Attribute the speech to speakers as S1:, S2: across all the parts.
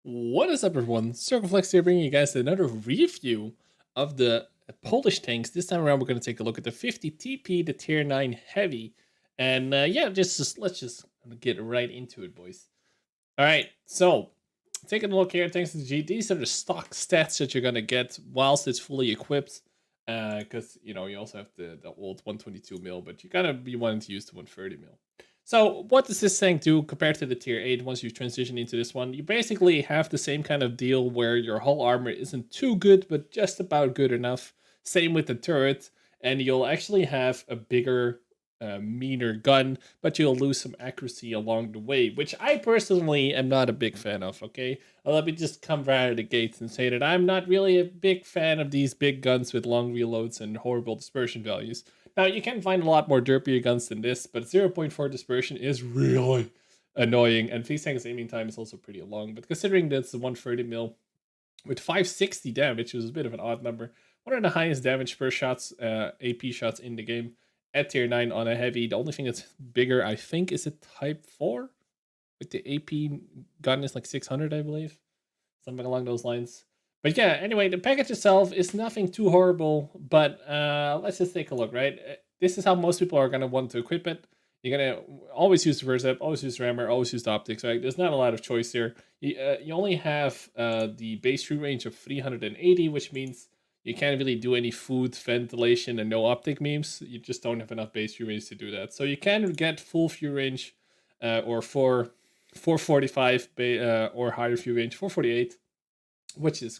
S1: What is up, everyone? Circumflex here, bringing you guys another review of the Polish tanks. This time around, we're going to take a look at the 50 TP, the Tier 9 Heavy. And yeah, let's just get right into it, boys. All right, so taking a look here, thanks to the G, these are the stock stats that you're going to get whilst it's fully equipped. Because, you also have the old 122 mil, but you got to be wanting to use the 130 mil. So what does this tank do compared to the tier 8 once you transition into this one? You basically have the same kind of deal where your hull armor isn't too good, but just about good enough. Same with the turret, and you'll actually have a bigger, meaner gun, but you'll lose some accuracy along the way, which I personally am not a big fan of, okay? Let me just come right out of the gates and say that I'm not really a big fan of these big guns with long reloads and horrible dispersion values. Now, you can find a lot more derpier guns than this, but 0.4 dispersion is really annoying, and Feast Tank's aiming time is also pretty long. But considering that's the 130 mil with 560 damage, which is a bit of an odd number, one of the highest damage per shots, AP shots in the game at tier 9 on a heavy. The only thing that's bigger, I think, is a Type 4, with the AP gun is like 600, I believe. Something along those lines. But yeah, anyway, the package itself is nothing too horrible, but let's just take a look, right? This is how most people are going to want to equip it. You're going to always use the Verzep, always use Rammer, always use the Optics, right? There's not a lot of choice here. You only have the base true range of 380, which means you can't really do any food, ventilation, and no optic memes. You just don't have enough base true range to do that. So you can get full view range or 445 or higher view range, 448, which is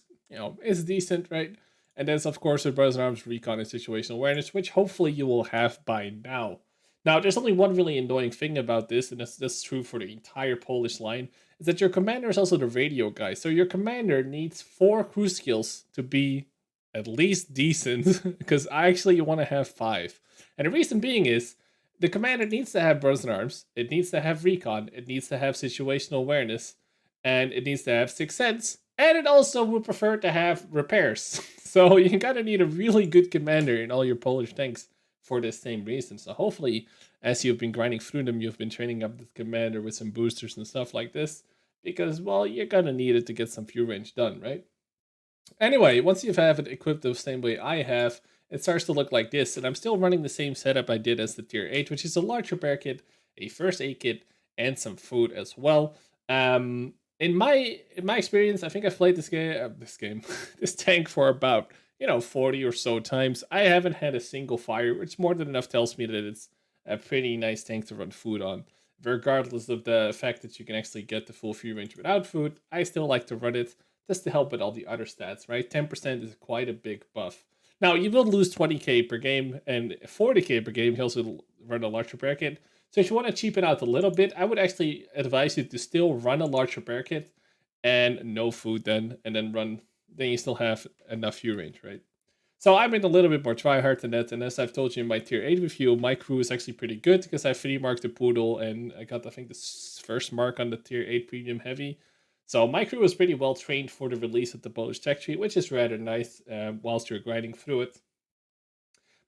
S1: decent, right? And there's of course with Brothers in Arms Recon and Situational Awareness, which hopefully you will have by now. Now, there's only one really annoying thing about this, and that's true for the entire Polish line, is that your commander is also the radio guy. So your commander needs 4 crew skills to be at least decent, because actually you want to have 5. And the reason being is the commander needs to have Brothers in Arms, it needs to have Recon, it needs to have Situational Awareness, and it needs to have Sixth Sense, and it also would prefer to have repairs. So you gotta need a really good commander in all your Polish tanks for this same reason. So hopefully, as you've been grinding through them, you've been training up the commander with some boosters and stuff like this, because well, you're gonna need it to get some few range done, right? Anyway, once you have it equipped the same way I have, it starts to look like this, and I'm still running the same setup I did as the tier 8, which is a large repair kit, a first aid kit, and some food as well. In my experience, I think I've played this tank for about 40 or so times. I haven't had a single fire, which more than enough tells me that it's a pretty nice tank to run food on. Regardless of the fact that you can actually get the full free range without food, I still like to run it just to help with all the other stats, right? 10% is quite a big buff. Now, you will lose 20k per game and 40k per game. You also run a large repair kit. So if you want to cheapen out a little bit, I would actually advise you to still run a large repair kit and no food then, and then you still have enough view range, right? So I'm in a little bit more tryhard than that, and as I've told you in my tier 8 review, my crew is actually pretty good because I free marked the Poodle and I got, I think, the first mark on the tier 8 premium heavy. So my crew was pretty well trained for the release of the Polish tech tree, which is rather nice whilst you're grinding through it.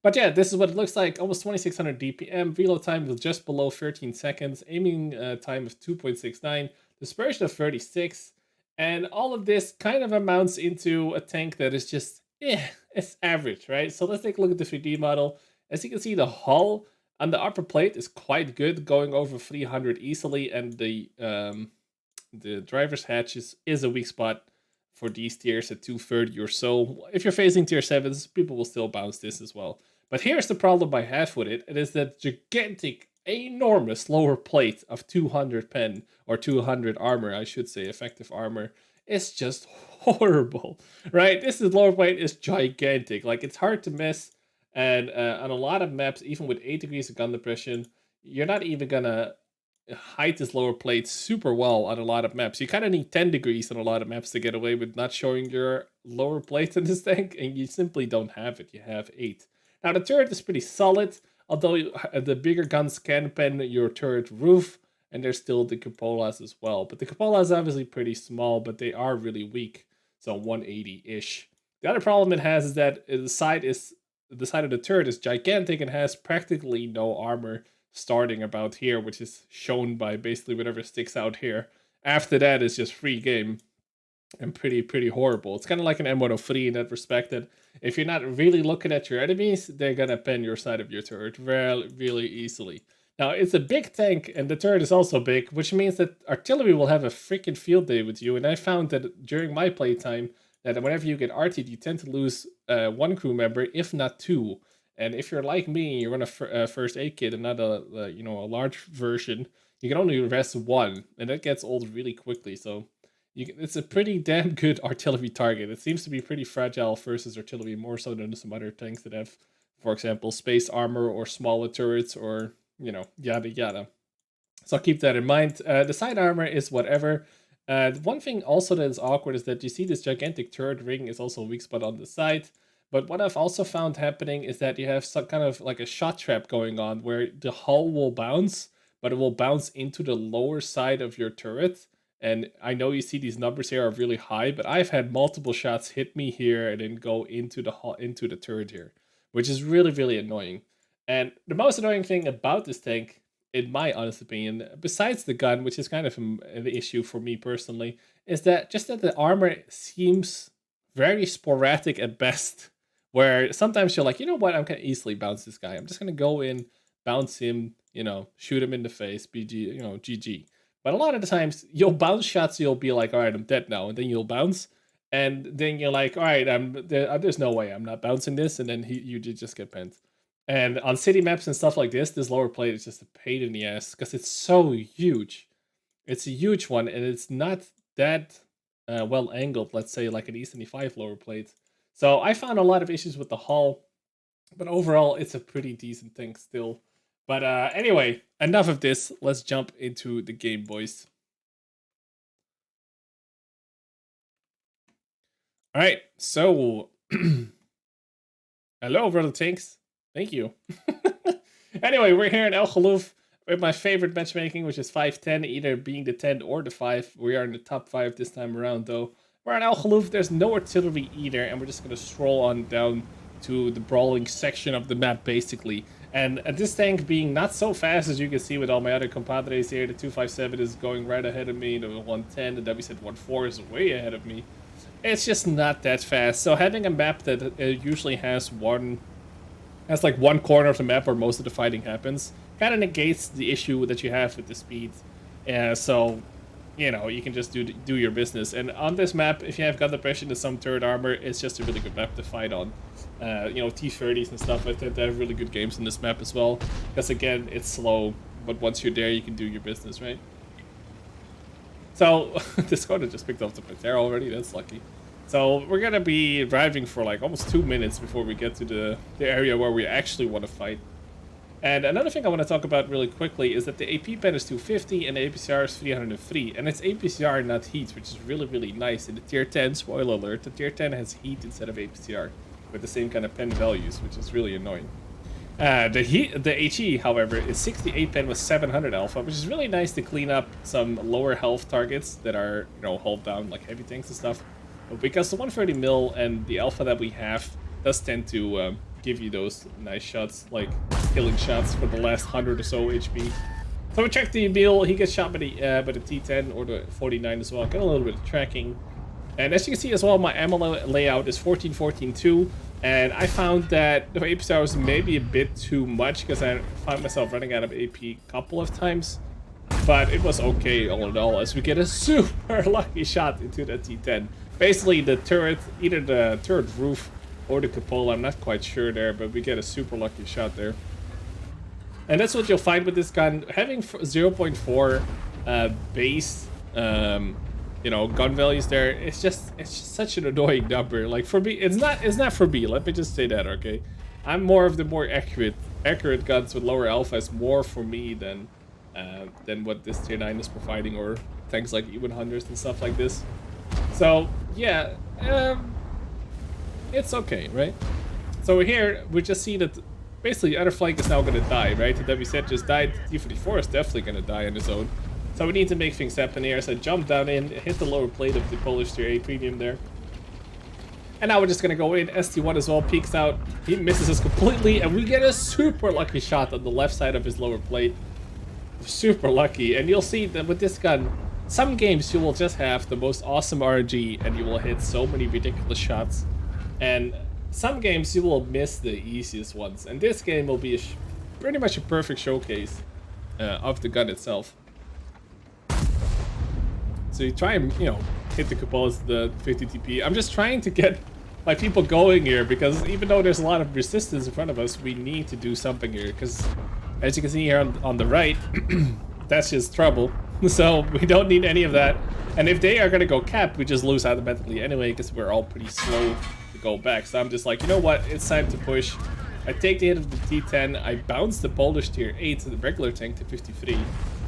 S1: But yeah, this is what it looks like. Almost 2600 DPM, reload time was just below 13 seconds, aiming time of 2.69, dispersion of 36, and all of this kind of amounts into a tank that is just, it's average, right? So let's take a look at the 3D model. As you can see, the hull on the upper plate is quite good, going over 300 easily, and the driver's hatch is a weak spot for these tiers at 230 or so. If you're facing tier 7s, people will still bounce this as well. But here's the problem I have with it. It is that gigantic, enormous lower plate of 200 pen, or 200 armor, I should say, effective armor, is just horrible, right? This is lower plate is gigantic. Like, it's hard to miss. And on a lot of maps, even with 8 degrees of gun depression, you're not even gonna hide this lower plate super well on a lot of maps. You kind of need 10 degrees on a lot of maps to get away with not showing your lower plate in this tank, and you simply don't have it. You have 8. Now, the turret is pretty solid, although the bigger guns can pen your turret roof, and there's still the cupolas as well. But the cupola is obviously pretty small, but they are really weak, so 180-ish. The other problem it has is that the side of the turret is gigantic and has practically no armor starting about here, which is shown by basically whatever sticks out here. After that is just free game. and pretty horrible. It's kind of like an M103 in that respect, that if you're not really looking at your enemies, they're gonna pen your side of your turret really easily. Now it's a big tank, and the turret is also big, which means that artillery will have a freaking field day with you. And I found that during my playtime, that whenever you get arted, you tend to lose one crew member, if not two. And if you're like me, you're on a first aid kit and not a a large version, you can only rest one, and that gets old really quickly. So it's a pretty damn good artillery target. It seems to be pretty fragile versus artillery, more so than some other tanks that have, for example, space armor or smaller turrets or, yada yada. So keep that in mind. The side armor is whatever. One thing also that is awkward is that you see this gigantic turret ring is also a weak spot on the side. But what I've also found happening is that you have some kind of like a shot trap going on where the hull will bounce, but it will bounce into the lower side of your turret. And I know you see these numbers here are really high, but I've had multiple shots hit me here and then go into the turret here, which is really annoying. And the most annoying thing about this tank, in my honest opinion, besides the gun, which is kind of an issue for me personally, is that the armor seems very sporadic at best. Where sometimes you're like, you know what, I'm gonna easily bounce this guy. I'm just gonna go in, bounce him, shoot him in the face, BG, GG. But a lot of the times you'll bounce shots, you'll be like, all right, I'm dead now, and then you'll bounce, and then you're like, all right, there's no way I'm not bouncing this, and then you just get penned. And on city maps and stuff like this lower plate is just a pain in the ass because it's so huge. It's a huge one, and it's not that well angled. Let's say like an E75 lower plate. So I found a lot of issues with the hull, but overall it's a pretty decent thing still. But anyway, enough of this. Let's jump into the game, boys. All right, so hello, brother tanks. Thank you. Anyway, we're here in El Khalouf with my favorite matchmaking, which is 5-10, either being the 10 or the 5. We are in the top 5 this time around, though. We're in El Khalouf, there's no artillery either, and we're just going to stroll on down to the brawling section of the map, basically. And this tank being not so fast as you can see with all my other compadres here, the 257 is going right ahead of me, the 110, the WZ-14 is way ahead of me. It's just not that fast, so having a map that usually has like one corner of the map where most of the fighting happens, kind of negates the issue that you have with the speed. So you can just do your business. And on this map, if you have got the pressure to some turret armor, it's just a really good map to fight on. T30s and stuff like that, they have really good games in this map as well. Because again, it's slow, but once you're there, you can do your business, right? So, this Coda just picked up the Pantera already, that's lucky. So, we're gonna be driving for like almost 2 minutes before we get to the area where we actually want to fight. And another thing I want to talk about really quickly is that the AP pen is 250 and the APCR is 303. And it's APCR, not heat, which is really nice. In the tier 10, spoiler alert, the tier 10 has heat instead of APCR with the same kind of pen values, which is really annoying. The HE, however, is 68 pen with 700 alpha, which is really nice to clean up some lower health targets that are, hold down like heavy tanks and stuff. But because the 130 mil and the alpha that we have does tend to give you those nice shots, like killing shots for the last 100 or so HP. So we checked the Emil, he gets shot by the T10 or the 49 as well. Got a little bit of tracking. And as you can see as well, my ammo layout is 14-14-2. And I found that the APCR was maybe a bit too much because I found myself running out of AP a couple of times. But it was okay all in all, as we get a super lucky shot into the T10. Basically the turret, either the turret roof or the cupola, I'm not quite sure there, but we get a super lucky shot there. And that's what you'll find with this gun. Having 0.4 base, gun values there, it's just such an annoying number. Like for me, it's not for me. Let me just say that, okay? I'm more of the more accurate guns with lower alpha is more for me than what this tier 9 is providing, or tanks like E100s and stuff like this. So yeah. It's okay, right? So here, we just see that basically the other flank is now going to die, right? The WZ just died, the T-44 is definitely going to die on his own. So we need to make things happen here. So I jump down in, hit the lower plate of the Polish tier A premium there. And now we're just going to go in. ST1 as well peeks out. He misses us completely, and we get a super lucky shot on the left side of his lower plate. Super lucky. And you'll see that with this gun, some games you will just have the most awesome RNG and you will hit so many ridiculous shots, and some games you will miss the easiest ones. And this game will be pretty much a perfect showcase of the gun itself. So you try and, you know, hit the cupolas, the 50 TP. I'm just trying to get my people going here, because even though there's a lot of resistance in front of us, we need to do something here. Because as you can see here on the right, that's just trouble. So we don't need any of that. And if they are going to go cap, we just lose automatically anyway, because we're all pretty slow to go back. So I'm just like, you know what? It's time to push. I take the hit of the T10. I bounce the Polish tier 8 to the regular tank to 53.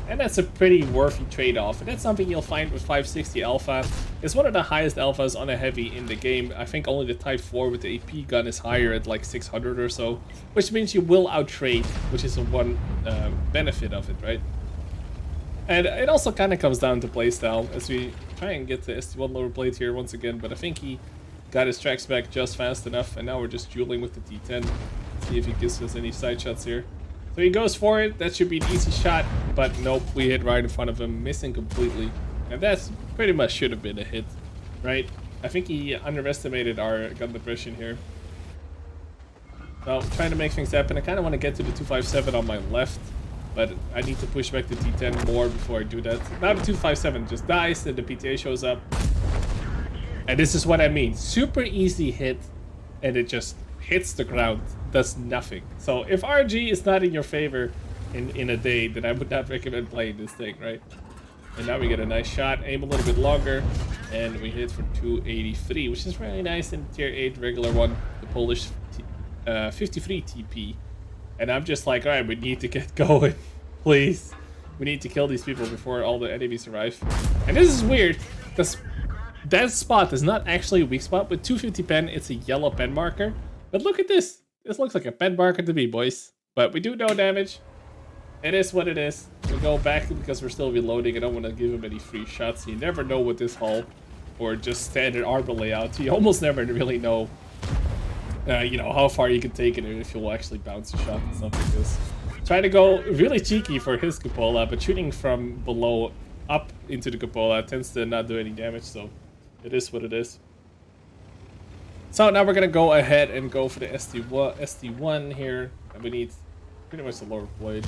S1: And that's a pretty worthy trade-off. And that's something you'll find with 560 Alpha. It's one of the highest alphas on a heavy in the game. I think only the Type 4 with the AP gun is higher at like 600 or so. Which means you will out-trade, which is one benefit of it, right? And it also kind of comes down to playstyle, as we try and get the ST1 lower blade here once again. But I think he got his tracks back just fast enough. And now we're just dueling with the T10. See if he gives us any side shots here. So he goes for it. That should be an easy shot, but nope, we hit right in front of him, missing completely. And that's pretty much should have been a hit, right? I think he underestimated our gun depression here. So trying to make things happen. I kind of want to get to the 257 on my left, but I need to push back the T10 more before I do that. Now the 257 just dies, and the PTA shows up. And this is what I mean. Super easy hit, and it just hits the ground, does nothing. So if RNG is not in your favor in a day, then I would not recommend playing this thing, right? And now we get a nice shot, aim a little bit longer, and we hit for 283, which is really nice in tier 8 regular one, the Polish 53 TP. And I'm just like, alright, we need to get going, please. We need to kill these people before all the enemies arrive. And this is weird, because that spot is not actually a weak spot. With 250 pen, it's a yellow pen marker. But look at this. This looks like a pen marker to me, boys. But we do no damage. It is what it is. We go back because we're still reloading. I don't want to give him any free shots. You never know with this hull or just standard armor layout. You almost never really know, you know, how far you can take it and if you'll actually bounce a shot and stuff like this. Try to go really cheeky for his cupola, but shooting from below up into the cupola tends to not do any damage. So it is what it is. So now we're gonna go ahead and go for the ST1 here. And we need pretty much the lower blade.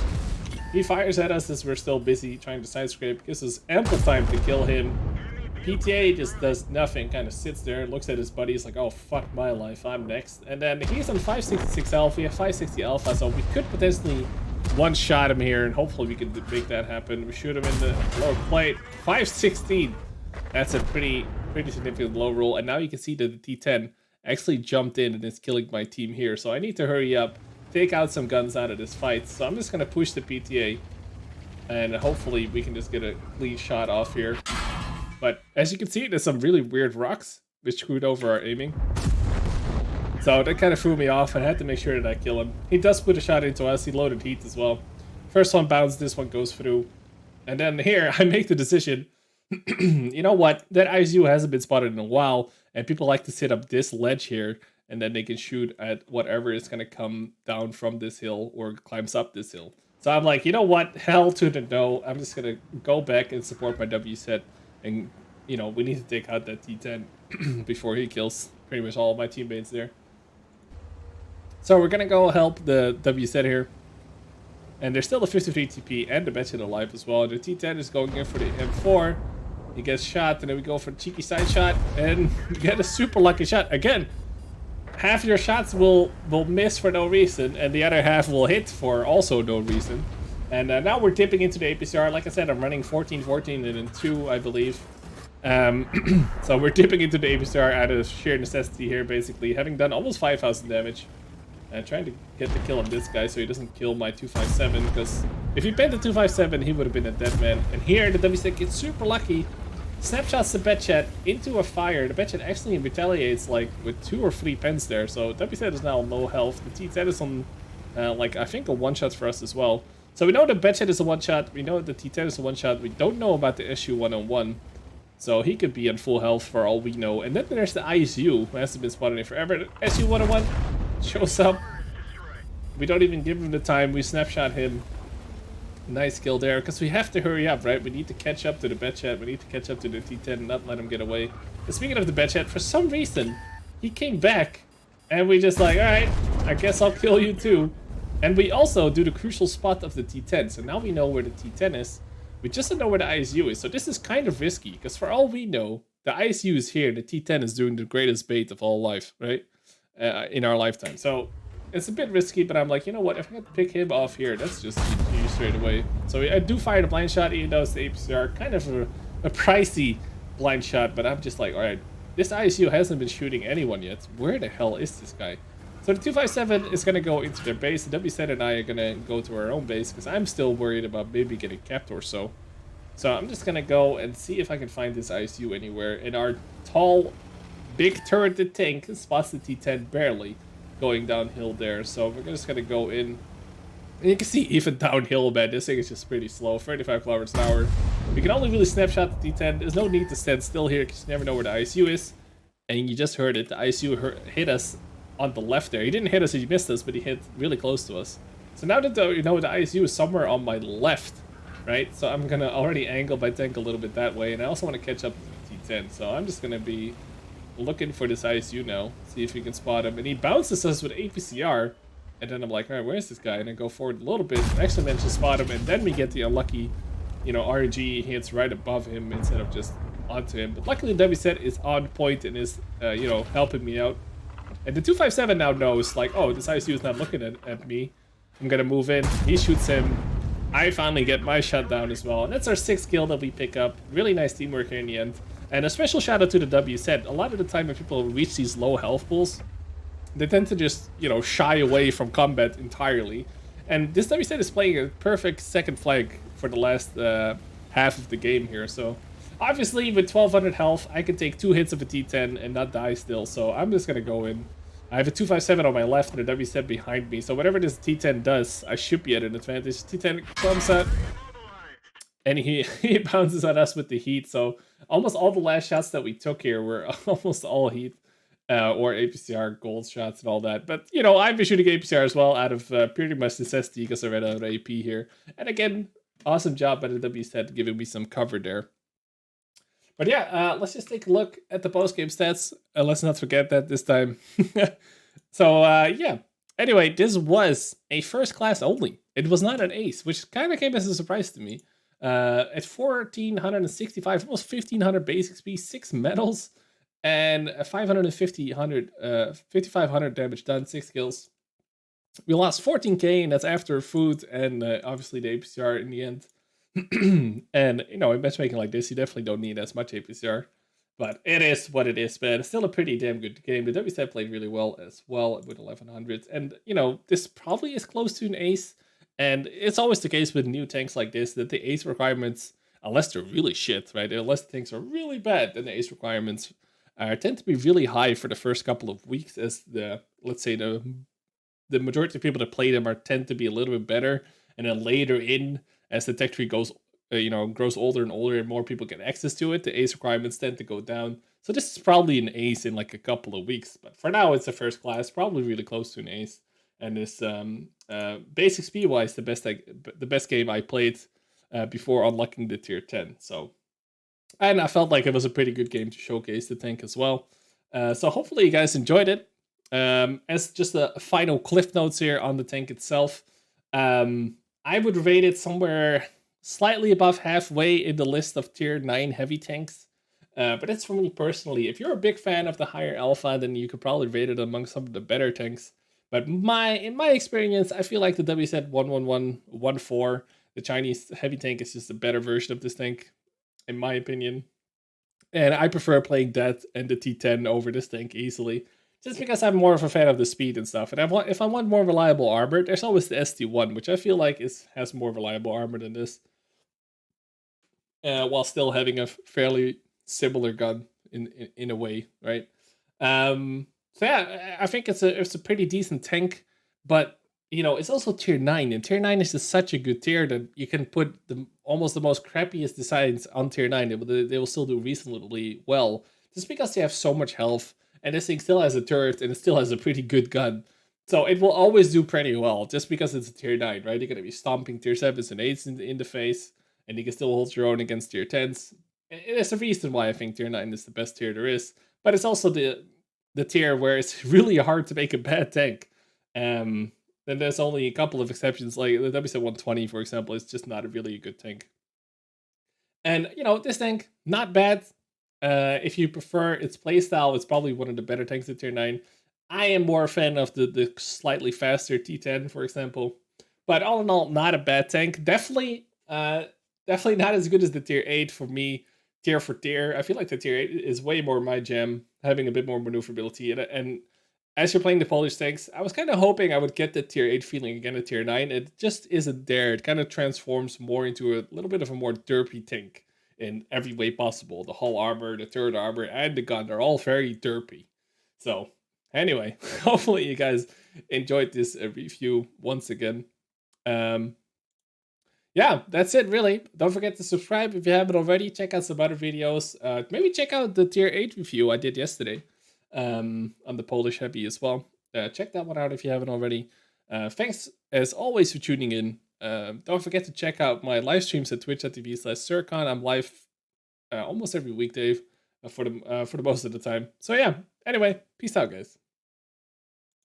S1: He fires at us as we're still busy trying to side scrape. Gives us ample time to kill him. PTA just does nothing, kind of sits there, looks at his buddies like, oh fuck my life, I'm next. And then he's on 566 alpha, we have 560 alpha, so we could potentially one-shot him here, and hopefully we can make that happen. We shoot him in the lower plate. 516. That's a pretty significant low roll, and now you can see that the T10 actually jumped in and is killing my team here. So I need to hurry up, take out some guns out of this fight. So I'm just gonna push the PTA, and hopefully we can just get a clean shot off here. But as you can see, there's some really weird rocks which screwed over our aiming. So that kind of threw me off. I had to make sure that I kill him. He does put a shot into us. He loaded heat as well. First one bounced, this one goes through. And then here, I make the decision, you know what, that ISU hasn't been spotted in a while, and people like to sit up this ledge here, and then they can shoot at whatever is going to come down from this hill or climbs up this hill. So I'm like, you know what, hell to the no. I'm just going to go back and support my W set, and, you know, we need to take out that T10 before he kills pretty much all of my teammates there. So we're going to go help the W set here. And there's still the 53 TP and the Betchet alive as well. And the T10 is going in for the M4. He gets shot, and then we go for a cheeky side shot, and get a super lucky shot. Again, half your shots will miss for no reason, and the other half will hit for also no reason. And now we're dipping into the APCR. Like I said, I'm running 14-14 and then 2, I believe. So we're dipping into the APCR out of sheer necessity here, basically. Having done almost 5,000 damage. And trying to get the kill on this guy so he doesn't kill my 257, because if he bent the 257, he would have been a dead man. And here, the W-Stick gets super lucky. Snapshots the Betchet into a fire. The Betchet actually retaliates like with 2 or 3 pens there. So W-Set is now low health. The T10 is on, like, I think a one-shot for us as well. So we know the Betchet is a one-shot. We know the T10 is a one-shot. We don't know about the SU-101. So he could be on full health for all we know. And then there's the ISU, who hasn't been spotted in forever. The SU-101 shows up. We don't even give him the time. We snapshot him. Nice kill there, because we have to hurry up, right? We need to catch up to the Betchat. We need to catch up to the T10 and not let him get away. And speaking of the Betchat, for some reason, he came back, and we just like, alright, I guess I'll kill you too. And we also do the crucial spot of the T10, so now we know where the T10 is. We just don't know where the ISU is, so this is kind of risky, because for all we know, the ISU is here, the T10 is doing the greatest bait of all life, right? In our lifetime. So it's a bit risky, but I'm like, you know what, if I could pick him off here, that's just GG straight away. So I do fire the blind shot, even though it's the APCR, kind of a pricey blind shot, but I'm just like, alright, this ISU hasn't been shooting anyone yet. Where the hell is this guy? So the 257 is going to go into their base, the WZ and I are going to go to our own base, because I'm still worried about maybe getting capped or so. So I'm just going to go and see if I can find this ISU anywhere, and our tall, big turreted tank spots the T10 barely going downhill there, so we're just gonna go in. And you can see even downhill, man, this thing is just pretty slow, 35 kilometers an hour. We can only really snapshot the T10. There's no need to stand still here because you never know where the ISU is. And you just heard it, the ISU hit us on the left there. He didn't hit us, he missed us, but he hit really close to us. So now that you know the ISU is somewhere on my left, right? So I'm gonna already angle my tank a little bit that way, and I also want to catch up to the T10. So I'm just gonna be looking for this ISU now, see if we can spot him. And he bounces us with APCR, and then I'm like, alright, where's this guy? And I go forward a little bit, and actually manage to spot him, and then we get the unlucky, you know, RNG hits right above him instead of just onto him. But luckily the WZ is on point and is, you know, helping me out. And the 257 now knows, like, oh, this ISU is not looking at me. I'm gonna move in, he shoots him. I finally get my shot down as well, and that's our 6th kill that we pick up. Really nice teamwork here in the end. And a special shout out to the WZ. A lot of the time when people reach these low health pools, they tend to just, you know, shy away from combat entirely. And this WZ is playing a perfect second flag for the last half of the game here. So obviously with 1200 health, I can take 2 hits of a T10 and not die still. So I'm just gonna go in. I have a 257 on my left and a WZ behind me. So whatever this T10 does, I should be at an advantage. T10 comes up, and he bounces at us with the heat. So almost all the last shots that we took here were almost all heat or APCR gold shots and all that. But, you know, I've been shooting APCR as well out of pretty much necessity because I ran out of AP here. And again, awesome job by the WZ giving me some cover there. But yeah, let's just take a look at the post-game stats. Let's not forget that this time. So, yeah. Anyway, this was a first class only. It was not an ace, which kind of came as a surprise to me. At 1465, almost 1500 base XP, 6 medals, and 5500 damage done, 6 kills. We lost 14k, and that's after food and obviously the APCR in the end. And, you know, in matchmaking like this, you definitely don't need as much APCR. But it is what it is, man. It's still a pretty damn good game. The WZ played really well as well with 1100. And, you know, this probably is close to an ace. And it's always the case with new tanks like this that the ace requirements, unless they're really shit, right? Unless the tanks are really bad, then the ace requirements tend to be really high for the first couple of weeks, as the, let's say, the majority of people that play them tend to be a little bit better. And then later in, as the tech tree goes, you know, grows older and older and more people get access to it, the ace requirements tend to go down. So this is probably an ace in like a couple of weeks. But for now, it's a first class, probably really close to an ace. And this base XP wise, the best game I played before unlocking the tier 10. So, and I felt like it was a pretty good game to showcase the tank as well. So hopefully you guys enjoyed it. As just a final cliff notes here on the tank itself, I would rate it somewhere slightly above halfway in the list of tier 9 heavy tanks. But that's for me personally. If you're a big fan of the higher alpha, then you could probably rate it among some of the better tanks. But in my experience, I feel like the WZ 11114, the Chinese heavy tank, is just a better version of this tank, in my opinion. And I prefer playing that and the T10 over this tank easily, just because I'm more of a fan of the speed and stuff. And if I want more reliable armor, there's always the ST1, which I feel like has more reliable armor than this, while still having a fairly similar gun in a way, right? So yeah, I think it's a pretty decent tank, but you know, it's also tier 9, and tier 9 is just such a good tier that you can put almost the most crappiest designs on tier 9. They will still do reasonably well, just because they have so much health, and this thing still has a turret, and it still has a pretty good gun. So it will always do pretty well, just because it's a tier 9, right? You're going to be stomping tier 7s and 8s in the face, and you can still hold your own against tier 10s. There's a reason why I think tier 9 is the best tier there is, but it's also the tier where it's really hard to make a bad tank. Then there's only a couple of exceptions, like the WC-120, for example, is just not a really good tank. And, this tank, not bad. If you prefer its playstyle, it's probably one of the better tanks at tier 9. I am more a fan of the slightly faster T10, for example. But all in all, not a bad tank. Definitely not as good as the tier 8 for me, tier for tier. I feel like the tier 8 is way more my jam, having a bit more maneuverability. And as you're playing the Polish tanks, I was kind of hoping I would get the tier 8 feeling again at tier 9. It just isn't there. It kind of transforms more into a little bit of a more derpy tank in every way possible. The hull armor, the turret armor, and the gun are all very derpy. So, anyway, hopefully you guys enjoyed this review once again. Yeah, that's it really. Don't forget to subscribe if you haven't already. Check out some other videos. Maybe check out the tier 8 review I did yesterday on the Polish Heavy as well. Check that one out if you haven't already. Thanks as always for tuning in. Don't forget to check out my live streams at twitch.tv/Circon. I'm live almost every weekday for the most of the time. So yeah, anyway, peace out guys.